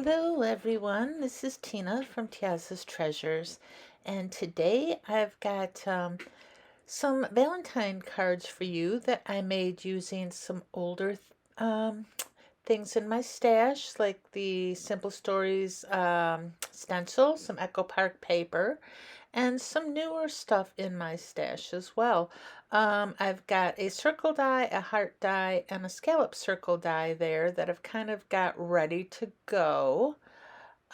Hello everyone, this is Tina from Tia's Treasures, and today I've got some Valentine cards for you that I made using some older things in my stash, like the Simple Stories stencil, some Echo Park paper, and some newer stuff in my stash as well. I've got a circle die, a heart die, and a scallop circle die there that I've kind of got ready to go.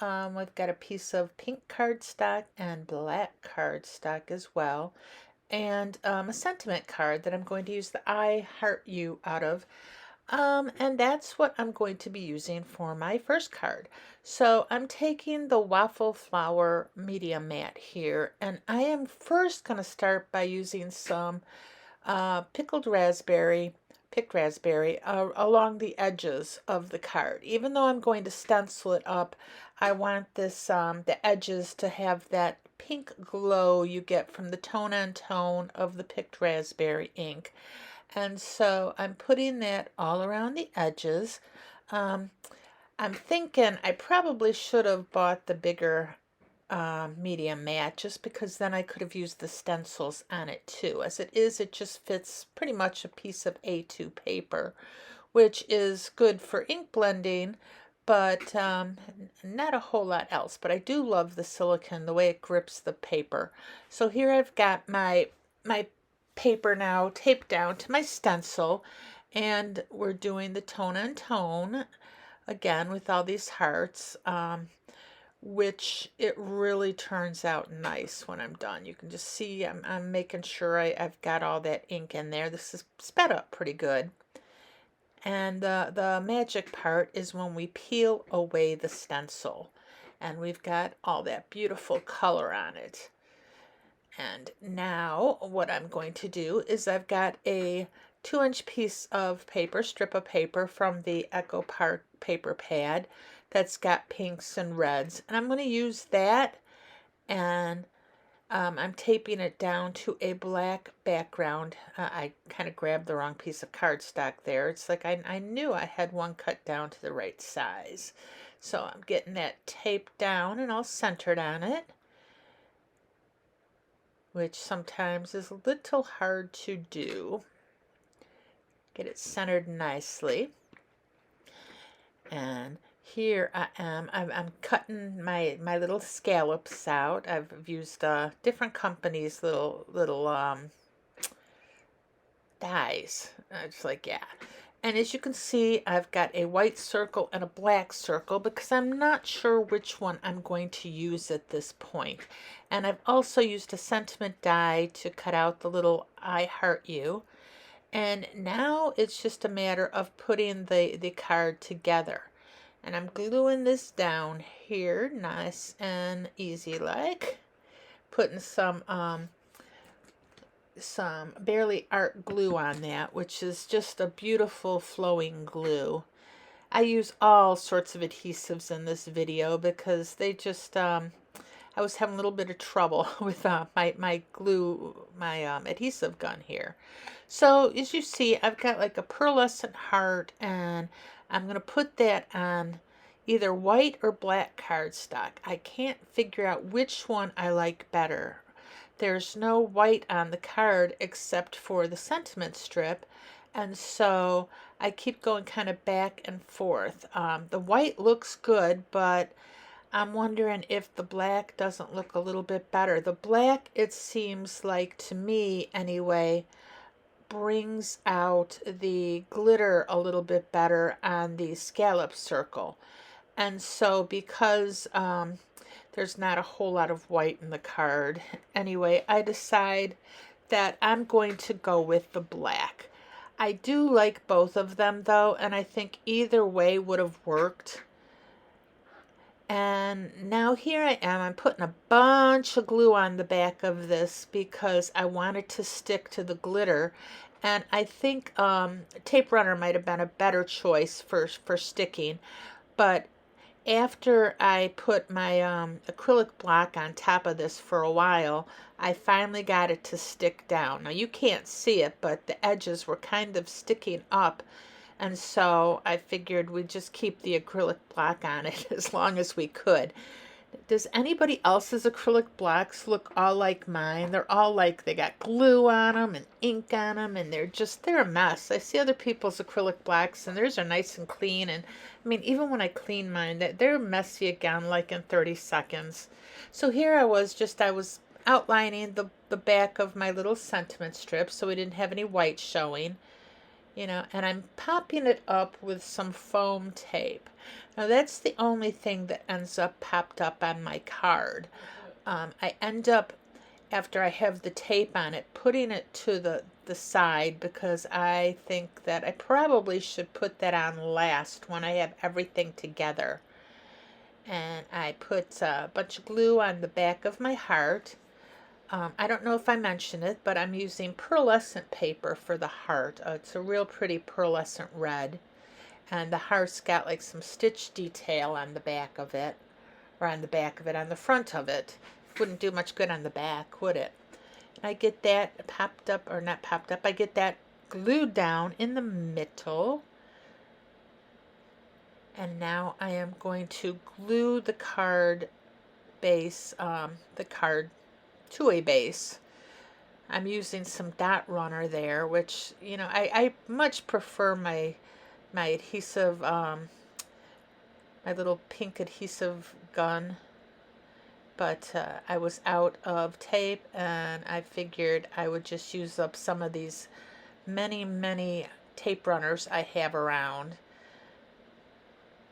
We've got a piece of pink cardstock and black cardstock as well, and a sentiment card that I'm going to use the I Heart You out of. And that's what I'm going to be using for my first card. So I'm taking the Waffle Flower Media Mat here, and I am first going to start by using some picked raspberry along the edges of the card. Even though I'm going to stencil it up, I want this the edges to have that pink glow you get from the tone on tone of the picked raspberry ink. And so I'm putting that all around the edges. Um, I'm thinking I probably should have bought the bigger medium mat just because then I could have used the stencils on it too. As it is, it just fits pretty much a piece of A2 paper, which is good for ink blending, but not a whole lot else. But I do love the silicone, the way it grips the paper. So here I've got my paper now taped down to my stencil, and we're doing the tone on tone again with all these hearts, which it really turns out nice when I'm done. You can just see I'm making sure I've got all that ink in there. This is sped up pretty good. And the magic part is when we peel away the stencil, and we've got all that beautiful color on it. And now what I'm going to do is I've got a 2-inch piece of paper, strip of paper from the Echo Park paper pad that's got pinks and reds. And I'm going to use that, and I'm taping it down to a black background. I kind of grabbed the wrong piece of cardstock there. It's like I knew I had one cut down to the right size. So I'm getting that taped down and all centered on it, which sometimes is a little hard to do. Get it centered nicely. And here I am. I'm cutting my little scallops out. I've used different companies' little dies. It's like, yeah. And as you can see, I've got a white circle and a black circle because I'm not sure which one I'm going to use at this point. And I've also used a sentiment die to cut out the little I Heart You. And now it's just a matter of putting the card together. And I'm gluing this down here, nice and easy like. Putting some Barely Art glue on that, which is just a beautiful flowing glue. I use all sorts of adhesives in this video because they just I was having a little bit of trouble with my glue, my adhesive gun here. So as you see, I've got like a pearlescent heart, and I'm going to put that on either white or black cardstock. I can't figure out which one I like better. There's no white on the card except for the sentiment strip, and so I keep going kind of back and forth. The white looks good, but I'm wondering if the black doesn't look a little bit better. The black, it seems like, to me anyway, brings out the glitter a little bit better on the scallop circle. And so because there's not a whole lot of white in the card anyway, I decide that I'm going to go with the black. I do like both of them though, and I think either way would have worked. And now here I am. I'm putting a bunch of glue on the back of this because I want it to stick to the glitter. And I think tape runner might have been a better choice for sticking. But after I put my acrylic block on top of this for a while, I finally got it to stick down. Now you can't see it, but the edges were kind of sticking up, And so I figured we'd just keep the acrylic black on it as long as we could. Does anybody else's acrylic blocks look all like mine? They're all like they got glue on them and ink on them, and they're a mess. I see other people's acrylic blocks, and theirs are nice and clean. And I mean, even when I clean mine, they're messy again, like in 30 seconds. So here I was outlining the back of my little sentiment strip, so we didn't have any white showing, and I'm popping it up with some foam tape. Now that's the only thing that ends up popped up on my card. I end up, after I have the tape on it, putting it to the side because I think that I probably should put that on last when I have everything together. And I put a bunch of glue on the back of my heart. I don't know if I mentioned it, but I'm using pearlescent paper for the heart. It's a real pretty pearlescent red. And the heart's got like some stitch detail on the back of it. Or on the back of it, on the front of it. Wouldn't do much good on the back, would it? And I get that popped up, or not popped up, I get that glued down in the middle. And now I am going to glue the card base, the card to a base. I'm using some dot runner there, which, I much prefer my adhesive, my little pink adhesive gun. But I was out of tape, and I figured I would just use up some of these many tape runners I have around.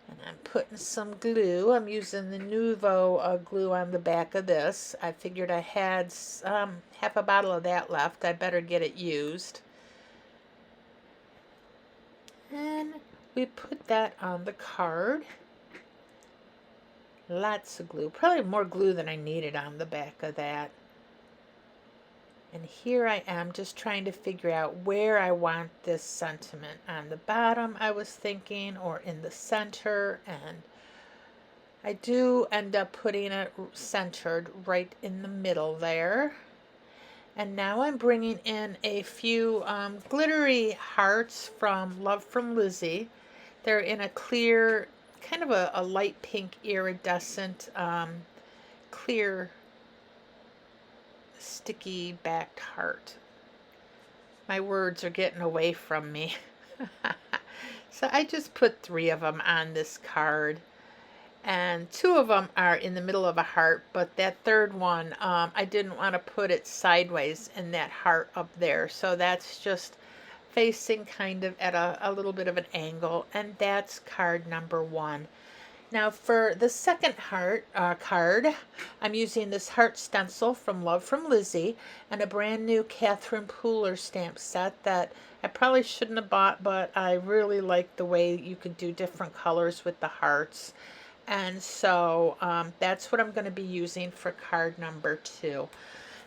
And I'm putting some glue. I'm using the Nuvo glue on the back of this. I figured I had half a bottle of that left. I better get it used. And we put that on the card. Lots of glue. Probably more glue than I needed on the back of that. And here I am just trying to figure out where I want this sentiment. On the bottom, I was thinking, or in the center. And I do end up putting it centered right in the middle there. And now I'm bringing in a few glittery hearts from Love from Lizzie. They're in a clear, kind of a light pink iridescent, clear, sticky backed heart. My words are getting away from me. So I just put 3 of them on this card. And 2 of them are in the middle of a heart, but that third one, I didn't want to put it sideways in that heart up there. So that's just facing kind of at a little bit of an angle, and that's card number 1. Now for the second heart card, I'm using this heart stencil from Love from Lizzie and a brand new Catherine Pooler stamp set that I probably shouldn't have bought, but I really like the way you could do different colors with the hearts. And so that's what I'm going to be using for card number 2.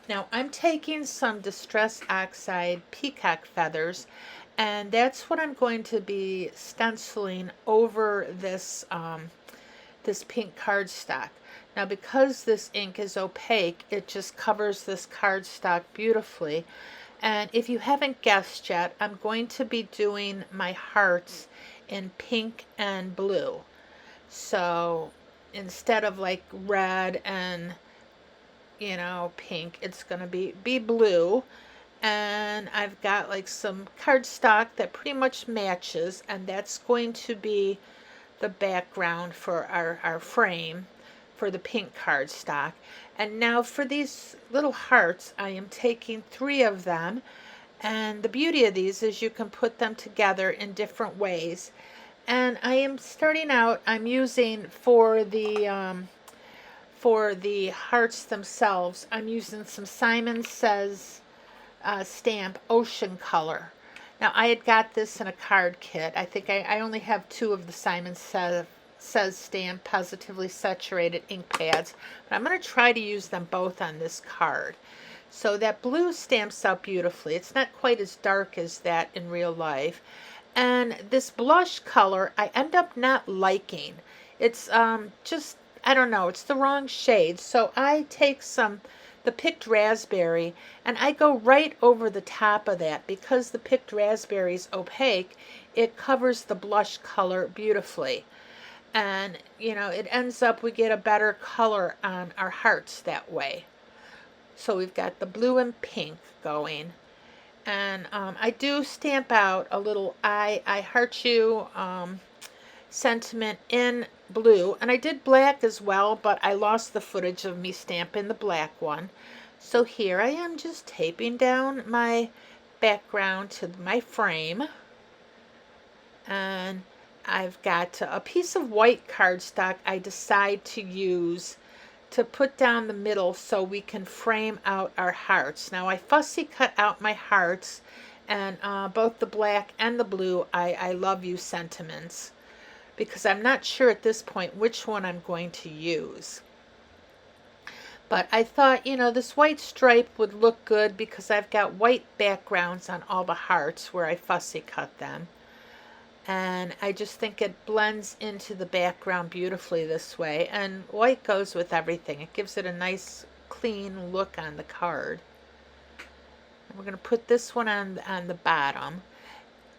Now I'm taking some Distress Oxide peacock feathers, and that's what I'm going to be stenciling over this this pink cardstock. Now because this ink is opaque, it just covers this cardstock beautifully. And if you haven't guessed yet, I'm going to be doing my hearts in pink and blue. So instead of like red and pink, it's going to be blue. And I've got like some cardstock that pretty much matches, and that's going to be the background for our frame for the pink cardstock. And now for these little hearts, I am taking 3 of them, and the beauty of these is you can put them together in different ways. And I am starting out, I'm using for the hearts themselves, I'm using some Simon Says stamp Ocean Color. Now I had got this in a card kit. I think I only have 2 of the Simon Says stamp Positively Saturated ink pads, but I'm going to try to use them both on this card. So that blue stamps out beautifully. It's not quite as dark as that in real life. And this blush color I end up not liking. It's just, I don't know, it's the wrong shade. So I take some the picked raspberry, and I go right over the top of that because the picked raspberry is opaque. It covers the blush color beautifully. And, it ends up we get a better color on our hearts that way. So we've got the blue and pink going. And I do stamp out a little I heart you sentiment in blue. And I did black as well, but I lost the footage of me stamping the black one. So here I am just taping down my background to my frame. And I've got a piece of white cardstock I decide to use to put down the middle so we can frame out our hearts. Now I fussy cut out my hearts, and both the black and the blue I love you sentiments, because I'm not sure at this point which one I'm going to use. But I thought, this white stripe would look good because I've got white backgrounds on all the hearts where I fussy cut them. And I just think it blends into the background beautifully this way. And white goes with everything. It gives it a nice, clean look on the card. And we're going to put this one on the bottom.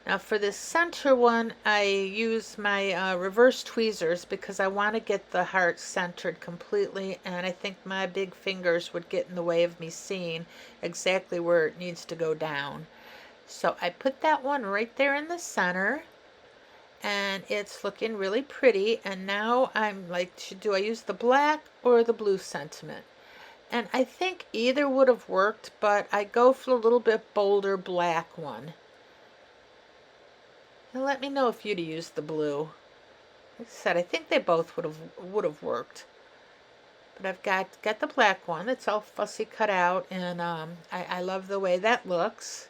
Now for this center one, I use my reverse tweezers because I want to get the heart centered completely. And I think my big fingers would get in the way of me seeing exactly where it needs to go down. So I put that one right there in the center. And it's looking really pretty. And now I'm like, do I use the black or the blue sentiment? And I think either would have worked, but I go for a little bit bolder black one. And let me know if you'd use the blue. Like I said, I think they both would have worked. But I've got the black one. It's all fussy cut out, and I love the way that looks.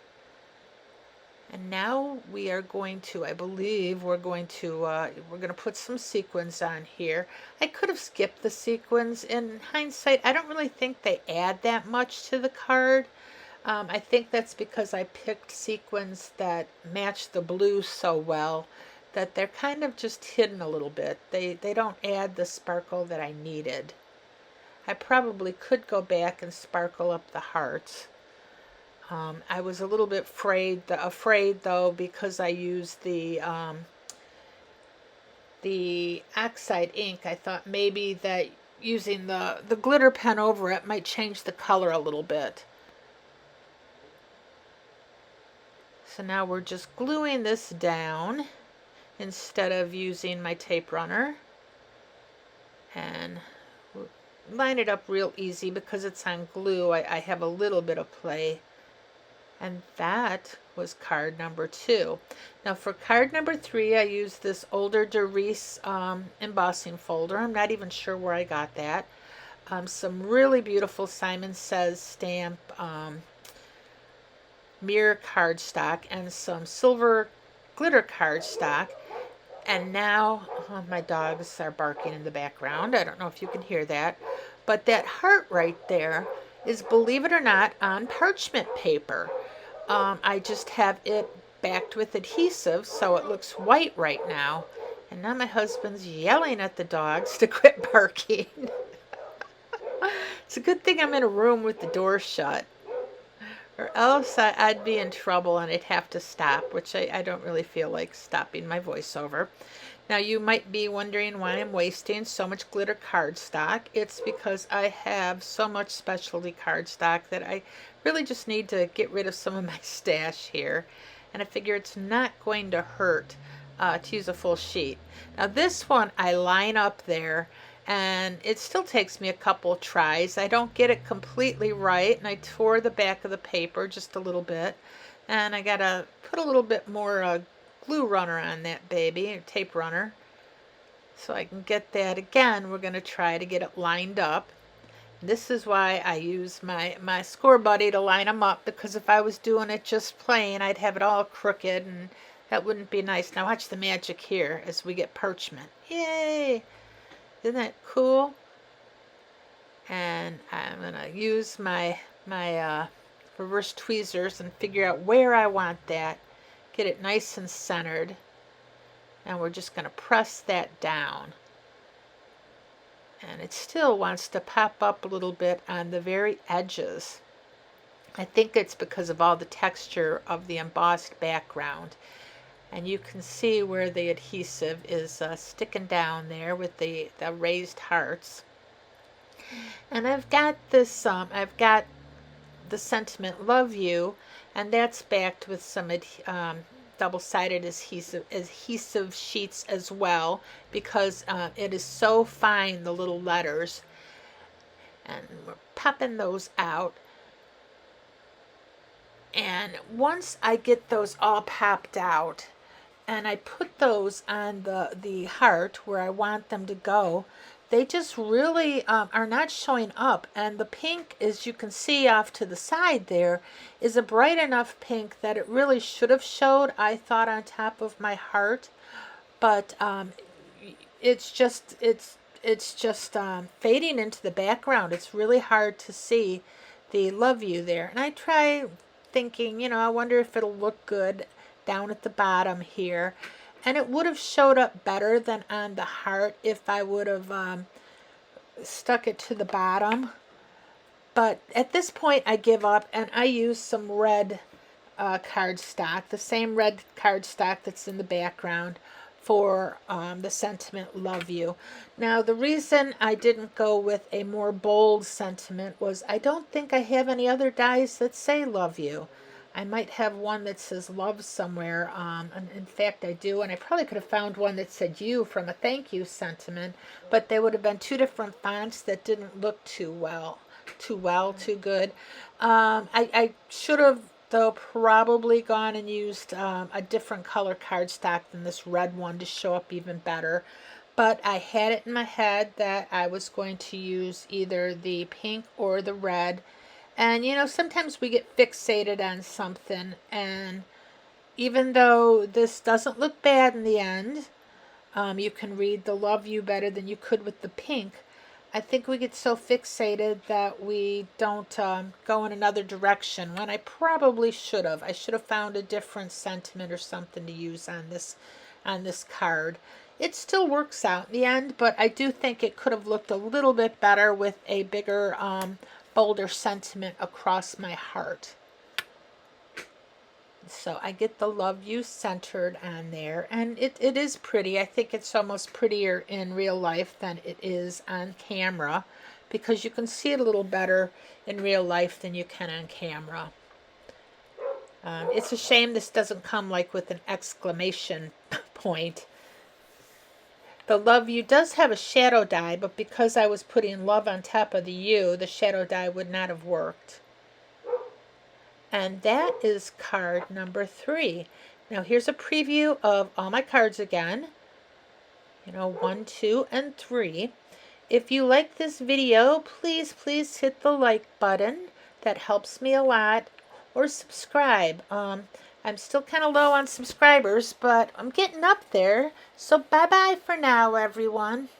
And now we are going to, I believe, we're going to put some sequins on here. I could have skipped the sequins. In hindsight, I don't really think they add that much to the card. I think that's because I picked sequins that match the blue so well that they're kind of just hidden a little bit. They don't add the sparkle that I needed. I probably could go back and sparkle up the hearts. I was a little bit afraid though, because I used the oxide ink. I thought maybe that using the glitter pen over it might change the color a little bit. So now we're just gluing this down instead of using my tape runner, and line it up real easy because it's on glue. I have a little bit of play. And that was card number 2. Now for card number 3, I used this older Derice embossing folder. I'm not even sure where I got that. Some really beautiful Simon Says stamp mirror cardstock and some silver glitter cardstock. And now my dogs are barking in the background. I don't know if you can hear that. But that heart right there is, believe it or not, on parchment paper. I just have it backed with adhesive so it looks white right now. And now my husband's yelling at the dogs to quit barking. It's a good thing I'm in a room with the door shut, or else I'd be in trouble and I'd have to stop, which I don't really feel like stopping my voiceover. Now you might be wondering why I'm wasting so much glitter cardstock. It's because I have so much specialty cardstock that I really just need to get rid of some of my stash here. And I figure it's not going to hurt to use a full sheet. Now this one I line up there, and it still takes me a couple tries. I don't get it completely right, and I tore the back of the paper just a little bit. And I gotta put a little bit more glue runner on that baby, tape runner, so I can get that again. We're going to try to get it lined up. This is why I use my score buddy to line them up, because if I was doing it just plain, I'd have it all crooked, and that wouldn't be nice. Now watch the magic here as we get parchment. Yay! Isn't that cool? And I'm going to use my reverse tweezers and figure out where I want that. Get it nice and centered. And we're just going to press that down. And it still wants to pop up a little bit on the very edges. I think it's because of all the texture of the embossed background. And you can see where the adhesive is sticking down there with the raised hearts. And I've got this, I've got the sentiment "Love You," and that's backed with some double-sided adhesive sheets as well, because it is so fine, the little letters. And we're popping those out. And once I get those all popped out, and I put those on the heart where I want them to go, they just really are not showing up. And the pink, as you can see off to the side there, is a bright enough pink that it really should have showed, I thought, on top of my heart. But it's just fading into the background. It's really hard to see the "Love You" there. And I try thinking, I wonder if it'll look good down at the bottom here. And it would have showed up better than on the heart if I would have stuck it to the bottom. But at this point I give up, and I use some red cardstock, the same red cardstock that's in the background, for the sentiment "Love You." Now, the reason I didn't go with a more bold sentiment was I don't think I have any other dies that say "Love You." I might have one that says "Love" somewhere. And in fact, I do. And I probably could have found one that said "You" from a thank you sentiment. But they would have been two different fonts that didn't look too good. I should have, though, probably gone and used a different color cardstock than this red one to show up even better. But I had it in my head that I was going to use either the pink or the red. And sometimes we get fixated on something, and even though this doesn't look bad in the end, you can read the "Love You" better than you could with the pink. I think we get so fixated that we don't go in another direction, when I probably should have. I should have found a different sentiment or something to use on this card. It still works out in the end, but I do think it could have looked a little bit better with a bigger, bolder sentiment across my heart. So I get the "Love You" centered on there, and it is pretty. I think it's almost prettier in real life than it is on camera, because you can see it a little better in real life than you can on camera. It's a shame this doesn't come like with an exclamation point. The "Love You" does have a shadow die, but because I was putting "Love" on top of the "You," the shadow die would not have worked. And that is card number 3. Now here's a preview of all my cards again. 1, 2, and 3. If you like this video, please hit the like button. That helps me a lot. Or subscribe. I'm still kind of low on subscribers, but I'm getting up there. So bye-bye for now, everyone.